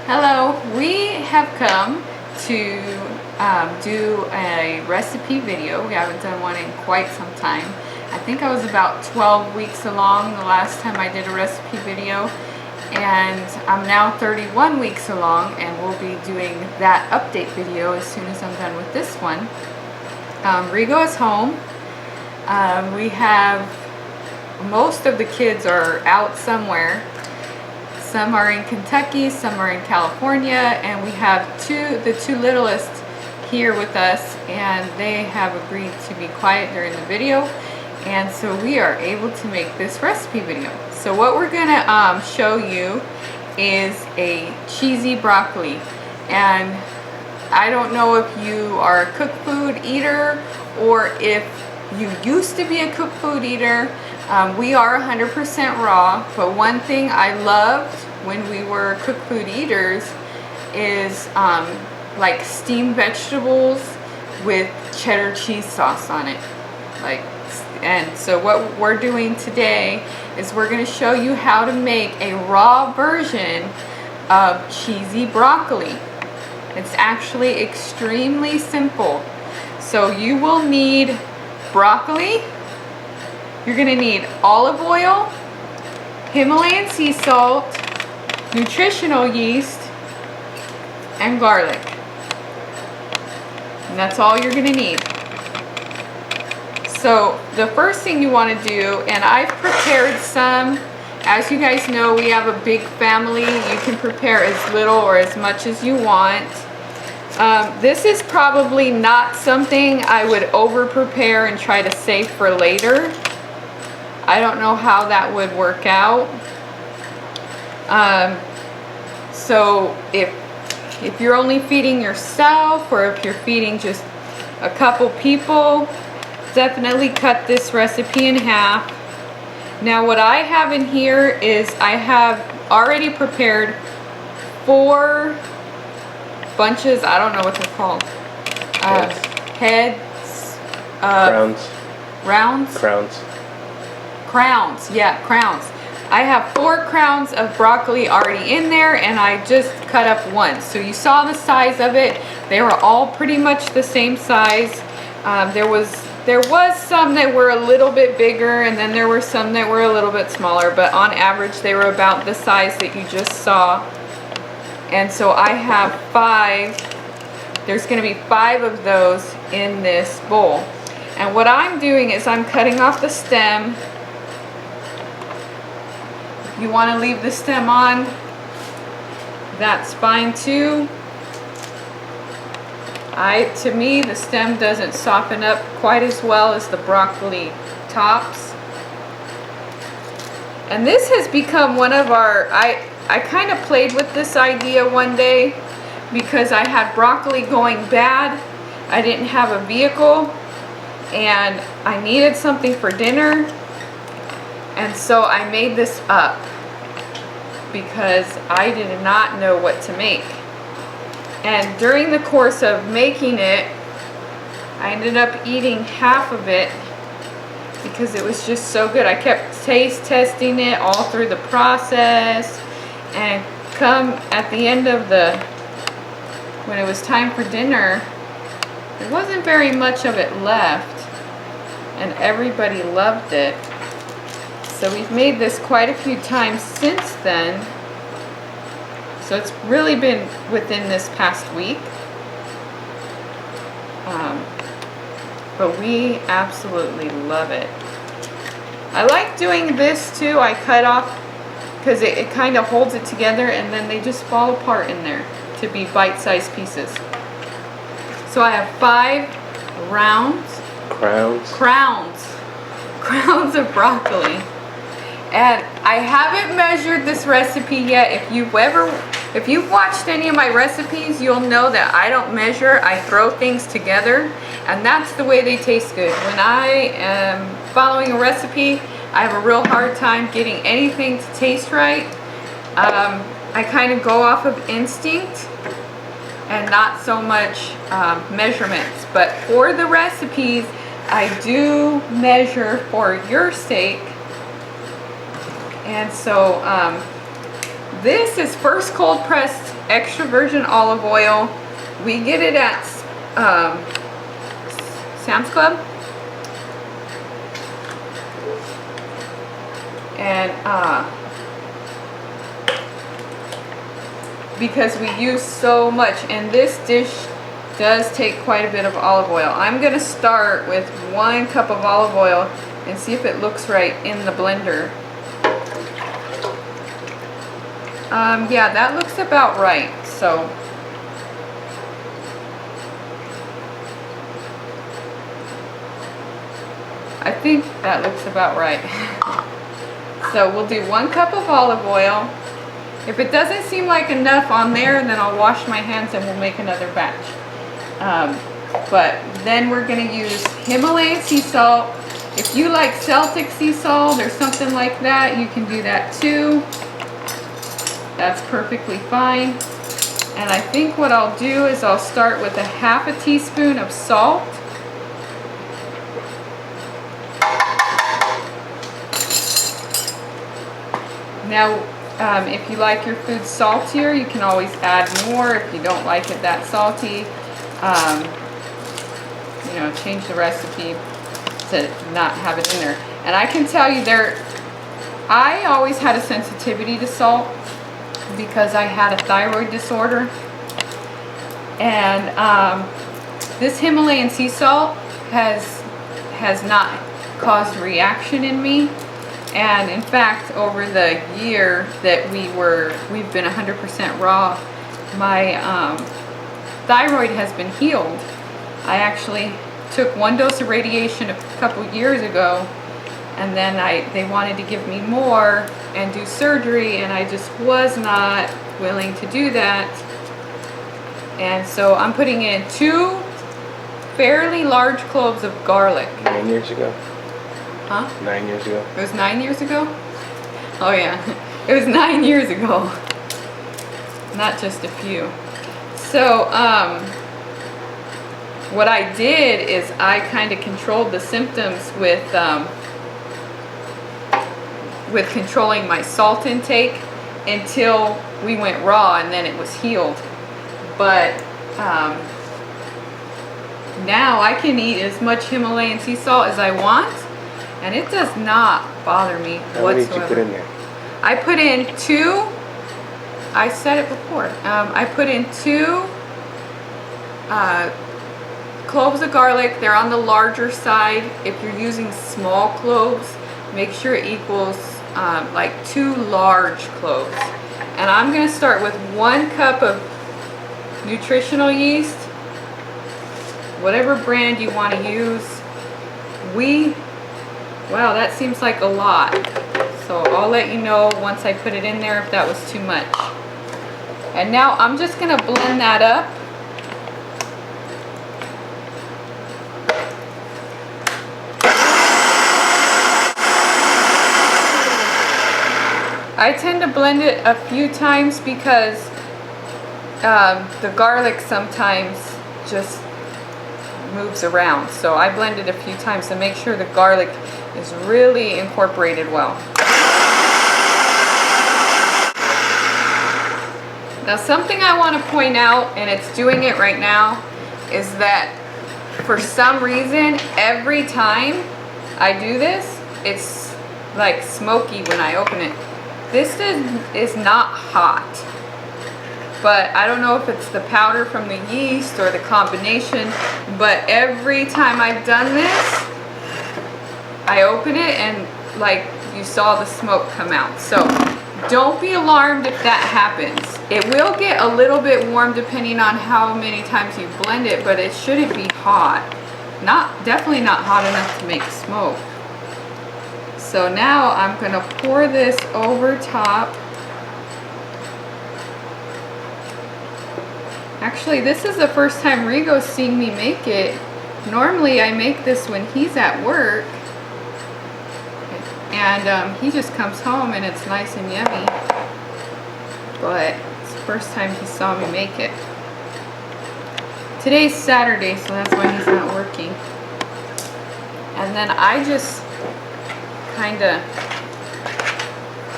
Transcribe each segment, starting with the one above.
Hello, we have come to do a recipe video. We haven't done one in quite some time. I think I was about 12 weeks along the last time I did a recipe video, and I'm now 31 weeks along, and we'll be doing that update video as soon as I'm done with this one. Rigo is home. We have most of the kids are out somewhere. Some are in Kentucky, some are in California, and we have the two littlest here with us, and they have agreed to be quiet during the video, and so we are able to make this recipe video. So what we're gonna show you is a cheesy broccoli, and I don't know if you are a cooked food eater or if you used to be a cooked food eater. We are 100% raw, but one thing I loved when we were cooked food eaters is like steamed vegetables with cheddar cheese sauce on it. And so what we're doing today is we're going to show you how to make a raw version of cheesy broccoli. It's actually extremely simple. So you will need broccoli. You're going to need olive oil, Himalayan sea salt, nutritional yeast, and garlic. And that's all you're going to need. So the first thing you want to do, and I've prepared some, as you guys know, we have a big family. You can prepare as little or as much as you want. This is probably not something I would over prepare and try to save for later. I don't know how that would work out. So if you're only feeding yourself, or if you're feeding just a couple people, definitely cut this recipe in half. Now what I have in here is I have already prepared 4 bunches, I don't know what they're called, heads, crowns. I have 4 crowns of broccoli already in there, and I just cut up 1. So you saw the size of it. They were all pretty much the same size. There was some that were a little bit bigger, and then there were some that were a little bit smaller, but on average they were about the size that you just saw. And so I have 5. There's going to be 5 of those in this bowl. And what I'm doing is I'm cutting off the stem. You want to leave the stem on, that's fine too. To me, the stem doesn't soften up quite as well as the broccoli tops. And this has become one of our, I kind of played with this idea one day because I had broccoli going bad. I didn't have a vehicle and I needed something for dinner. And so I made this up because I did not know what to make. And during the course of making it, I ended up eating half of it because it was just so good. I kept taste testing it all through the process, and come at the end of when it was time for dinner, there wasn't very much of it left, and everybody loved it. So we've made this quite a few times since then. So it's really been within this past week. But we absolutely love it. I like doing this too. I cut off because it kind of holds it together, and then they just fall apart in there to be bite-sized pieces. So I have 5 crowns of broccoli. And I haven't measured this recipe yet. If you've watched any of my recipes, you'll know that I don't measure. I throw things together, and that's the way they taste good. When I am following a recipe, I have a real hard time getting anything to taste right. I kind of go off of instinct and not so much measurements. But for the recipes, I do measure for your sake. And so This is first cold pressed extra virgin olive oil. We get it at Sam's Club. And because we use so much, and this dish does take quite a bit of olive oil. I'm gonna start with 1 cup of olive oil and see if it looks right in the blender. Yeah, that looks about right. So I think that looks about right. So we'll do 1 cup of olive oil. If it doesn't seem like enough on there, then I'll wash my hands and we'll make another batch. But then we're going to use Himalayan sea salt. If you like Celtic sea salt or something like that, you can do that too. That's perfectly fine. And I think what I'll do is I'll start with 1/2 teaspoon of salt. Now, if you like your food saltier, you can always add more. If you don't like it that salty, you know, change the recipe to not have it in there. And I can tell you I always had a sensitivity to salt because I had a thyroid disorder. And this Himalayan sea salt has not caused reaction in me. And in fact, over the year that we've been 100% raw, my thyroid has been healed. I actually took 1 dose of radiation a couple years ago, and then they wanted to give me more and do surgery, and I just was not willing to do that. And so I'm putting in 2 fairly large cloves of garlic. 9 years ago. Huh? 9 years ago. It was 9 years ago? Oh yeah, it was 9 years ago. Not just a few. So, what I did is I kind of controlled the symptoms with controlling my salt intake until we went raw, and then it was healed. But now I can eat as much Himalayan sea salt as I want, and it does not bother me whatsoever. How many did you put in there? I put in 2. I said it before. I put in 2 cloves of garlic. They're on the larger side. If you're using small cloves, make sure it equals like 2 large cloves. And I'm going to start with 1 cup of nutritional yeast, whatever brand you want to use. Wow, that seems like a lot. So I'll let you know once I put it in there if that was too much. And now I'm just going to blend that up. I tend to blend it a few times because the garlic sometimes just moves around. So I blend it a few times to make sure the garlic is really incorporated well. Now something I want to point out, and it's doing it right now, is that for some reason every time I do this, it's like smoky when I open it. This is not hot, but I don't know if it's the powder from the yeast or the combination, but every time I've done this, I open it and like you saw the smoke come out. So don't be alarmed if that happens. It will get a little bit warm depending on how many times you blend it, but it shouldn't be hot. Definitely not hot enough to make smoke. So now I'm going to pour this over top. Actually, this is the first time Rigo's seen me make it. Normally I make this when he's at work. And he just comes home and it's nice and yummy. But it's the first time he saw me make it. Today's Saturday, so that's why he's not working. And then I just kind of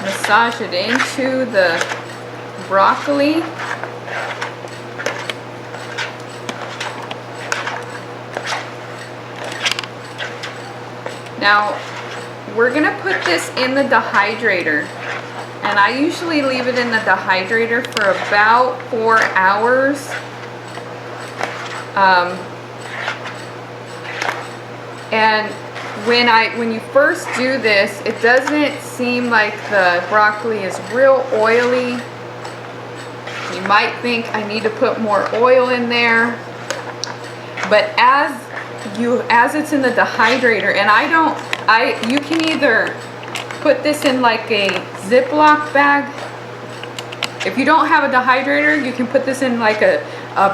massage it into the broccoli. Now, we're gonna put this in the dehydrator. And I usually leave it in the dehydrator for about 4 hours. And when you first do this, it doesn't seem like the broccoli is real oily. You might think I need to put more oil in there. But as it's in the dehydrator, and you can either put this in like a Ziploc bag. If you don't have a dehydrator, you can put this in like a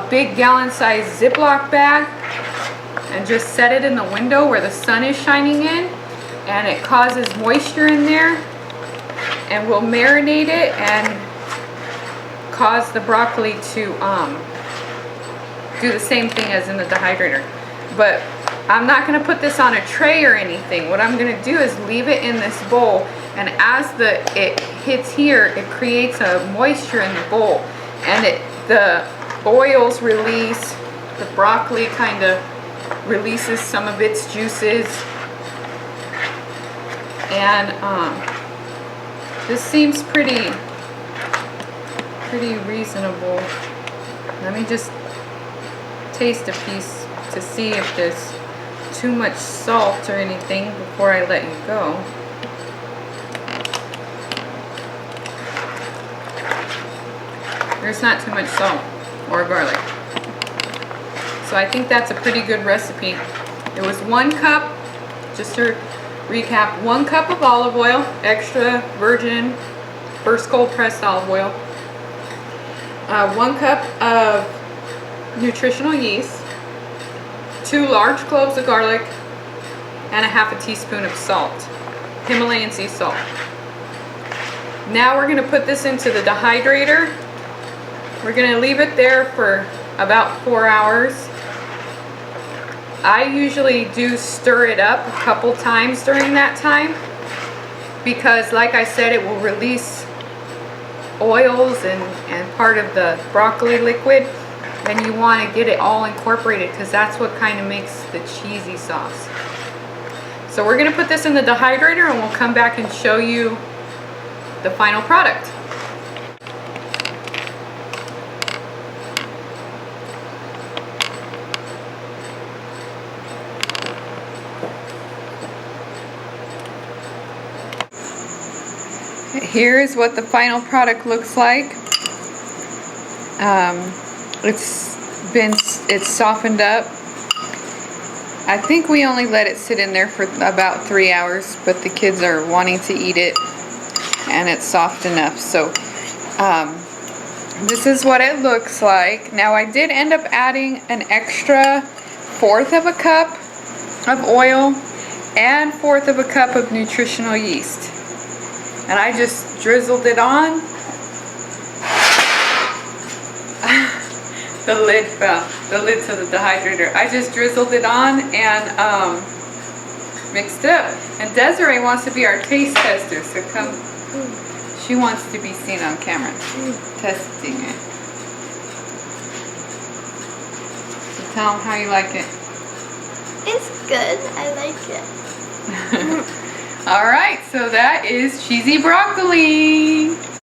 big gallon-sized Ziploc bag and just set it in the window where the sun is shining in, and it causes moisture in there and will marinate it and cause the broccoli to do the same thing as in the dehydrator. But I'm not going to put this on a tray or anything. What I'm going to do is leave it in this bowl, and as it hits here, it creates a moisture in the bowl, and the oils release, the broccoli kind of releases some of its juices, and this seems pretty reasonable. Let me just taste a piece to see if there's too much salt or anything before I let you go. There's not too much salt or garlic. So I think that's a pretty good recipe. It was 1 cup, just to recap, 1 cup of olive oil, extra virgin, first cold pressed olive oil, 1 cup of nutritional yeast, 2 large cloves of garlic, and 1/2 teaspoon of salt, Himalayan sea salt. Now we're going to put this into the dehydrator. We're going to leave it there for about 4 hours. I usually do stir it up a couple times during that time because, like I said, it will release oils and part of the broccoli liquid, and you want to get it all incorporated because that's what kind of makes the cheesy sauce. So we're going to put this in the dehydrator, and we'll come back and show you the final product. Here is what the final product looks like. It's softened up. I think we only let it sit in there for about 3 hours, but the kids are wanting to eat it, and it's soft enough. So this is what it looks like. Now I did end up adding an extra 1/4 of a cup of oil and 1/4 of a cup of nutritional yeast. And I just drizzled it on. The lid fell, the lid to the dehydrator. I just drizzled it on and mixed it up. And Desiree wants to be our taste tester, so come. She wants to be seen on camera, testing it. So tell them how you like it. It's good. I like it. All right, so that is cheesy broccoli.